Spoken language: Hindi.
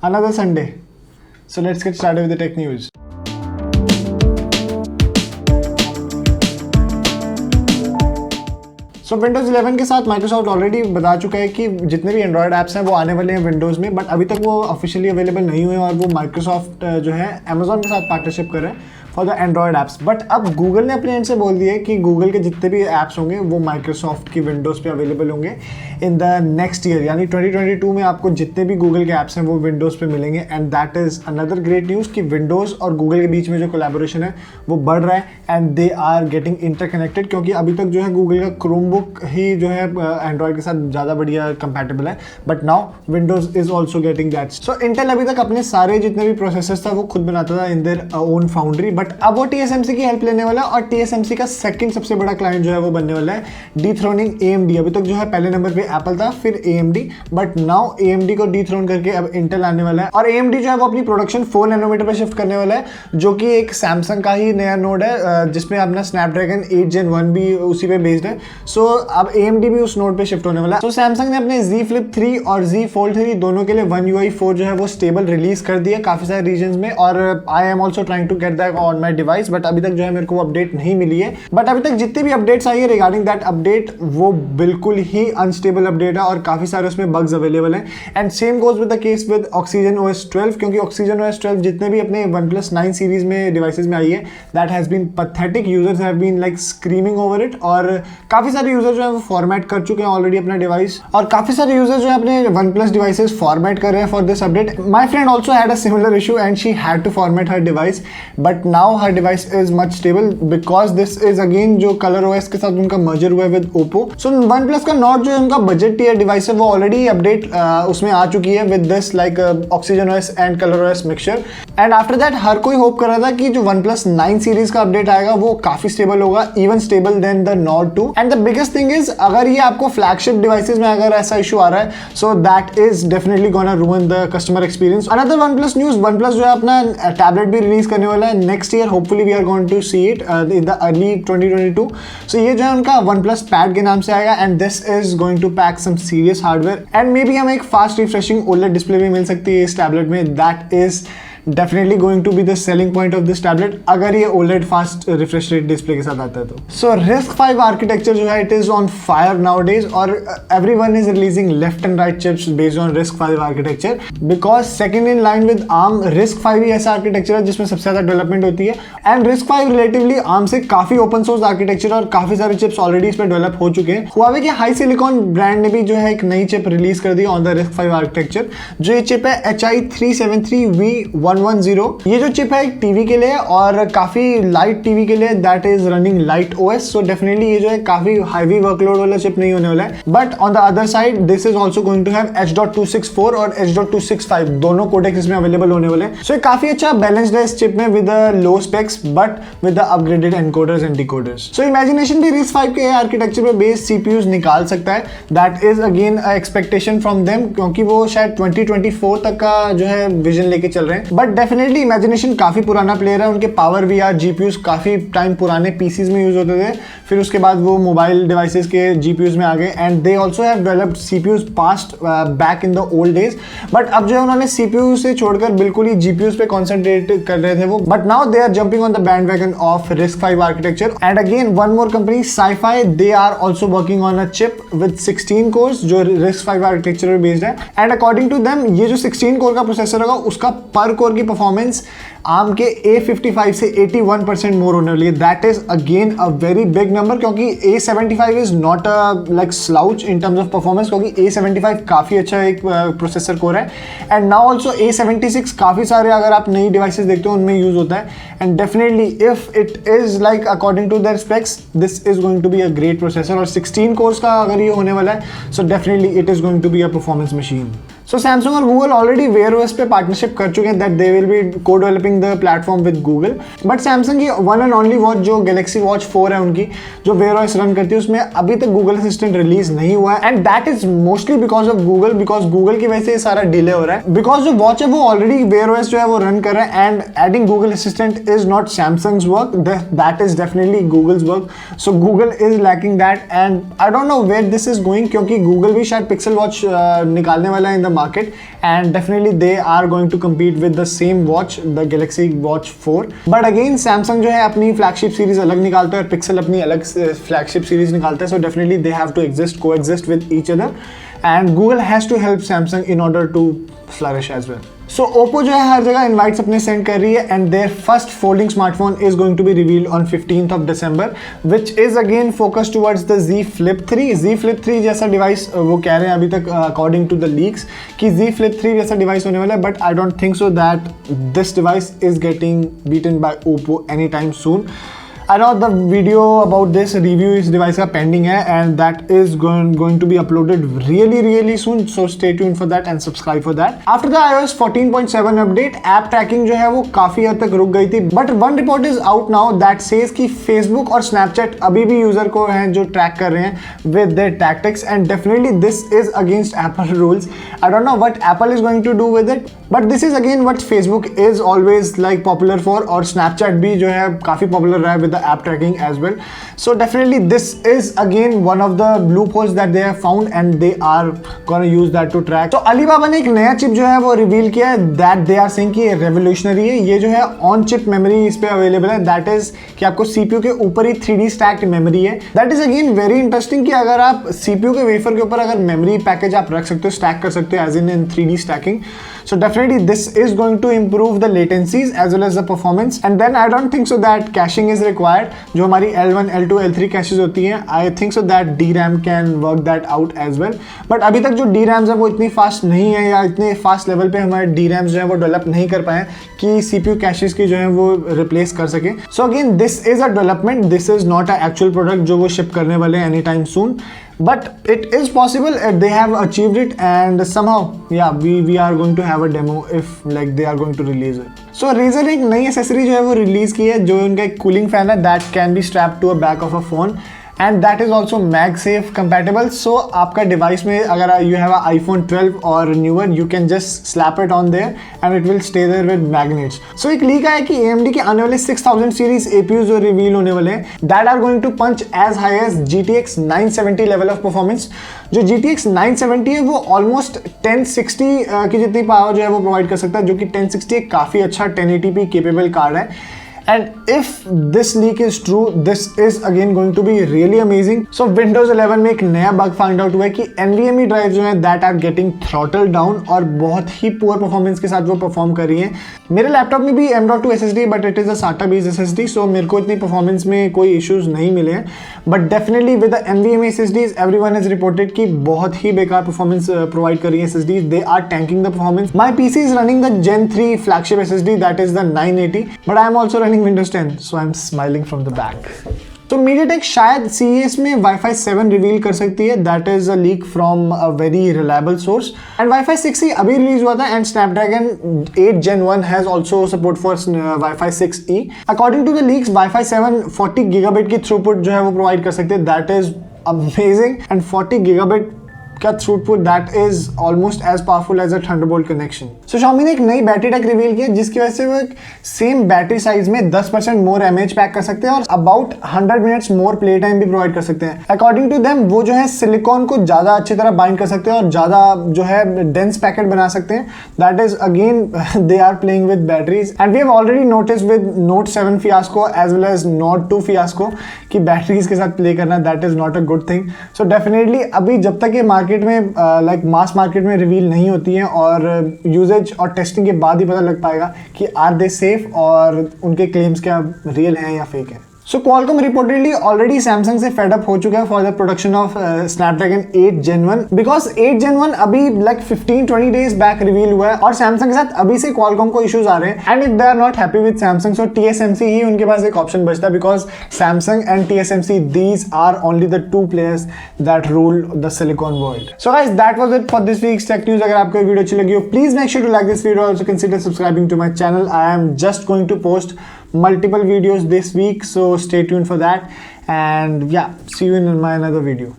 another Sunday. So let's get started with the tech news. So Windows 11 के साथ Microsoft ऑलरेडी बता चुका है कि जितने भी एंड्रॉयड ऐप्स हैं वो आने वाले हैं विंडोज़ में, बट अभी तक वो ऑफिशियली अवेलेबल नहीं हुए और वो Microsoft जो है Amazon के साथ पार्टनरशिप कर रहे हैं for the Android apps. But अब गूगल ने अपने एंड से बोल दिया है कि गूगल के जितने भी ऐप्स होंगे वो माइक्रोसॉफ्ट की विंडोज़ पे अवेलेबल होंगे इन द नेक्स्ट ईयर, यानी 2022 में आपको जितने भी गूगल के ऐप्स हैं वो विंडोज़ पे मिलेंगे। And that is another great news कि विंडोज़ और गूगल के बीच में जो कोलैबोरेशन है वो बढ़ रहा है and they are getting interconnected, क्योंकि अभी तक जो है गूगल का क्रोमबुक ही जो है एंड्रॉयड के साथ ज़्यादा बढ़िया कंपैटिबल है, but now Windows is also getting that. So Intel अभी तक अपने सारे जितने भी प्रोसेसर्स था वो खुद बनाता था in their own foundry, but अब वो TSMC की हेल्प लेने वाला है और TSMC का सेकंड सबसे बड़ा क्लाइंट जो है वो बनने वाला है डिथ्रोनिंग AMD। अभी तक जो है पहले नंबर पे एप्पल था, फिर AMD, बट नाउ AMD को डिथ्रोन करके अब इंटेल आने वाला है और AMD जो है वो अपनी प्रोडक्शन 4 नैनोमीटर पे शिफ्ट करने वाला है, जो कि एक सैमसंग का ही नया नोड है जिसमें अपना स्नैपड्रैगन 8 Gen 1 भी उसी पे बेस्ड है। सो अब AMD भी उस नोड पे शिफ्ट होने वाला है। सो सैमसंग ने अपने Z Flip 3 और Z Fold 3 दोनों के लिए One UI 4 जो है वो स्टेबल रिलीज कर दिया काफी सारे रीजन में, और I am also trying to get that on my device, but अभी तक जो है मेरे को अपडेट नहीं मिली है। बट अभी तक जितनी भी अपडेट्स आई है रिगार्डिंग दैट अपडेट वो बिल्कुल ही अनस्टेबल अपडेट है और काफी सारे उसमें बग्स अवेलेबल हैं। And same goes with the case with Oxygen OS 12, क्योंकि Oxygen OS 12 जितने भी अपने OnePlus 9 सीरीज में डिवाइसेस में आई है that has been pathetic, users have been like screaming over it, और काफी सारे यूजर जो है वो फॉर्मेट कर चुके हैं ऑलरेडी अपना डिवाइस, और काफी सारे यूजर जो है अपने OnePlus डिवाइसेस फॉर्मेट कर रहे हैं for this update. My friend also had a similar issue and she had to format her device, but now her device is much stable because this is again जो कलर OS के साथ उनका मर्जर हुआ है विद Oppo। सो OnePlus का नॉट जो है उनका बजट टियर डिवाइस है वो ऑलरेडी अपडेट उसमें आ चुकी है with this like Oxygen OS and colour OS mixture. And after that हर कोई होप कर रहा था कि जो OnePlus 9 सीरीज का अपडेट आएगा वो काफी स्टेबल होगा, even stable then the Nord 2। And the biggest thing is अगर ये आपको फ्लैगशिप डिवाइसेस में अगर ऐसा इशू आ रहा है so that is definitely gonna रूइन the customer experience. Another OnePlus news, OnePlus जो है अपना टैबलेट भी रिलीज करने वाला है next year, hopefully we are going to see it in the early 2022। सो ये जो है उनका OnePlus Pad के नाम से आएगा and this is going to pack some serious hardware and maybe हमें एक फास्ट रिफ्रेशिंग OLED डिस्प्ले भी मिल सकती है इस टैबलेट में। That is definitely going to be the selling point of this tablet अगर ये OLED fast refresh rate display के साथ आता है तो। So RISC-V architecture जो है it is on fire nowadays और everyone is releasing left and right chips based on RISC-V architecture because second in line with ARM, RISC-V ही ऐसा architecture है जिसमें सबसे ज़्यादा डेवलपमेंट होती है and RISC-V relatively ARM से काफ़ी open source architecture और काफ़ी सारे चिप्स ऑलरेडी इस पर डेवलप हो चुके हैं। Huawei के HiSilicon ब्रांड ने भी जो है एक नई चिप रिलीज कर दी on the RISC-V architecture, जो ये चिप है HI373V110। ये जो चिप है एक टीवी के लिए और काफी लाइट टीवी के लिए, that is running light OS। So definitely ये जो है काफी हैवी वर्कलोड वाला चिप नहीं होने वाला है, but on the other side this is also going to have H.264 और H.265 दोनों कोडेक्स इसमें अवेलेबल होने वाले हैं। सो काफी अच्छा बैलेंस्ड है इस चिप में with low specs but with the upgraded encoders and decoders. So imagination भी RISC-V के आर्किटेक्चर पे बेस्ड CPUs निकाल सकता है, that is again expectation from them, क्योंकि वो शायद 2024 तक का जो है विजन लेके चल रहे हैं। बट डेफिनेटली इमेजिनेशन काफी पुराना प्लेयर है, उनके पावर VR GPUs काफी टाइम पुराने PCs में यूज होते थे, फिर उसके बाद वो मोबाइल डिवाइसेस के GPUs में आ गए and they also have developed CPUs past back in the old days. But अब जो है उन्होंने CPU से छोड़कर बिल्कुल ही GPUs पे कॉन्सेंट्रेट कर रहे थे वो, but now they are jumping on the bandwagon of RISC-V architecture. And again one more company SiFi, they are also working on a chip with 16 cores जो RISC-V आर्किटेक्चर पे बेस्ड है एंड अकॉर्डिंग टू देम ये जो 16 कोर का प्रोसेसर होगा उसका पर कोर की परफॉर्मेंस ARM के A55 से 81% मोर होने वाली है। That is again a very big number, क्योंकि A75 is not a like slouch in terms of performance, क्योंकि A75 काफी अच्छा एक प्रोसेसर कोर है एंड नाउ ऑल्सो A76 काफी सारे अगर आप नई डिवाइसेस देखते हो उनमें यूज होता है and definitely if it is like according to their specs this is going to be a great processor और 16 कोर्स का अगर ये होने वाला है so definitely it is going to be a performance machine. So Samsung और गूगल ऑलरेडी Wear OS पे पार्टनरशिप कर चुके हैं that they will be co developing the platform with Google, but Samsung की वन एंड ओनली वॉच जो Galaxy Watch 4 है उनकी जो Wear OS रन करती है उसमें अभी तक गूगल असिस्टेंट रिलीज नहीं हुआ है and that is mostly because of Google, because Google की वजह से सारा डिले हो रहा है, बिकॉज जो वॉच है वो ऑलरेडी Wear OS जो है वो रन कर रहा है and adding Google assistant is not Samsung's work, that is definitely Google's work. So Google is lacking that and I don't know where this is going, क्योंकि गूगल भी शायद पिक्सल वॉच निकालने वाला है in the market, and definitely they are going to compete with the same watch, the Galaxy Watch 4. But again Samsung जो है अपनी flagship series अलग निकालता है और Pixel अपनी अलग flagship series निकालता है, so definitely they have to coexist with each other, and Google has to help Samsung in order to flourish as well. So Oppo जो है हर जगह इनवाइट्स अपने सेंड कर रही है, and their first folding smartphone is going to be revealed on 15th of December, which is again focused towards the Z Flip 3. Z Flip 3 जैसा डिवाइस वो कह रहे हैं अभी तक according to the leaks कि Z Flip 3 जैसा डिवाइस होने वाला है, but I don't think so that this device is getting beaten by Oppo anytime soon. I know the video about this review इस device का pending है, and that is going to be uploaded really soon, so stay tuned for that and subscribe for that. After the iOS 14.7 update, app tracking जो है वो काफ़ी हद तक रुक गई थी, but one report is out now that says कि Facebook और Snapchat अभी भी यूज़र को हैं जो ट्रैक कर रहे हैं with their tactics, and definitely this is against Apple rules. I don't know what Apple is going to do with it, but this is again what Facebook is always like popular for, और Snapchat भी जो है काफ़ी popular रहा है with the app tracking as well. So definitely this is again one of the loopholes that they have found, and they are gonna use that to track. So Alibaba ने एक नया चिप जो है वो रिवील किया है, that they are saying कि रेवोल्यूशनरी है. ये जो है ऑन चिप मेमोरी इस पे अवेलेबल है, that is कि आपको CPU के ऊपर ही 3D स्टैक्ड मेमोरी है. That is again very interesting कि अगर आप CPU के वेफर के ऊपर अगर मेमोरी पैकेज आप रख सकते हो, स्टैक कर सकते हो as in 3D stacking. So definitely this is going to improve the latencies as well as the performance, and then I don't think so that caching is required. जो हमारी L1, L2, L3 कैशेज होती हैं, I think so that DRAM can work that out as well. But अभी तक जो DRAMs है वो इतनी फास्ट नहीं है, या इतने फास्ट लेवल पे हमारे DRAMs जो है वो डेवलप नहीं कर पाए कि CPU कैशेज की जो है वो रिप्लेस कर सके. So again this is a development, this is not a actual product जो वो शिप करने वाले हैं anytime soon. But it is possible they have achieved it, and somehow yeah we are going to have a demo if like they are going to release it. So Razer ने एक नई एक्सेसरी जो है वो रिलीज की है, जो उनका एक कूलिंग फैन है that can be strapped to a back of a phone, and that is also MagSafe compatible. So आपका डिवाइस में अगर you have a iPhone 12 or newer, you can just slap it on there and it will stay there with magnets. So एक लीक आया कि AMD के आने वाले 6000 सीरीज APUs जो रिवील होने वाले हैं, that are going to punch as high as GTX 970 level of performance. जो GTX 970 है वो ऑलमोस्ट 1060 की जितनी पावर जो है वो प्रोवाइड कर सकता है, जो कि 1060 काफ़ी अच्छा 1080p केपेबल कार्ड है. And if this leak is true, this is again going to be really amazing. So Windows 11 में एक नया bug find out हुआ है कि NVMe drives जो हैं that are getting throttled down और बहुत ही poor performance के साथ वो perform कर रही हैं. मेरे लैपटॉप में भी M.2 SSD, but it is a SATA based SSD, so मेरे को इतनी performance में कोई issues नहीं मिले हैं. But definitely with the NVMe SSDs, everyone has reported कि बहुत ही बेकार performance provide कर रही है SSDs. They are tanking the performance. My PC is running the Gen 3 flagship SSD, that is the 980, but I am also running Windows 10, so I'm smiling from the back. तो MediaTek शायद CES में Wi-Fi 7 रिवील कर सकती है, that is a leak from a very reliable source. And Wi-Fi 6 ही अभी रिलीज हुआ था, and Snapdragon 8 Gen 1 has also support for Wi-Fi 6E. According to the leaks, Wi-Fi 7 40 gigabit की थ्रूपुट जो है वो प्रोवाइड कर सकते हैं, that is amazing. And 40 gigabit का throughput that is almost as powerful as a thunderbolt connection. So Xiaomi ने एक नई बैटरी टेक रिवील किया, जिसकी वजह से वो सेम बैटरी साइज में 10% मोर एमएच पैक कर सकते हैं और about 100 minutes more play time भी प्रोवाइड कर सकते हैं. अकॉर्डिंग टू देम वो जो है सिलिकॉन को ज़्यादा अच्छी तरह बाइंड कर सकते हैं और ज़्यादा जो है डेंस पैकेट बना सकते हैं. That is again they are playing with batteries, and we have already notice with Note 7 fiasco as well as Note 2 fiasco कि बैटरीज के साथ प्ले करना that is not a good thing. So definitely अभी जब तक ये मार्केट में लाइक मास मार्केट में रिवील नहीं होती हैं और यूजेज और टेस्टिंग के बाद ही पता लग पाएगा कि आर दे सेफ और उनके क्लेम्स क्या रियल हैं या फेक हैं. So Qualcomm reportedly already Samsung से fed up हो चुका है for the production of Snapdragon 8 Gen 1 because 8 Gen 1 अभी like 15-20 days back reveal हुआ है और Samsung के साथ अभी से Qualcomm को issues आ रहे हैं, and if they are not happy with Samsung, so TSMC ही उनके पास एक option बचता है because Samsung and TSMC, these are only the two players that rule the silicon world. So guys, that was it for this week's tech news. अगर आपको वीडियो अच्छी लगी हो, please make sure to like this video. Also consider subscribing to my channel. I am just going to post multiple videos this week, so stay tuned for that, and yeah, see you in my another video.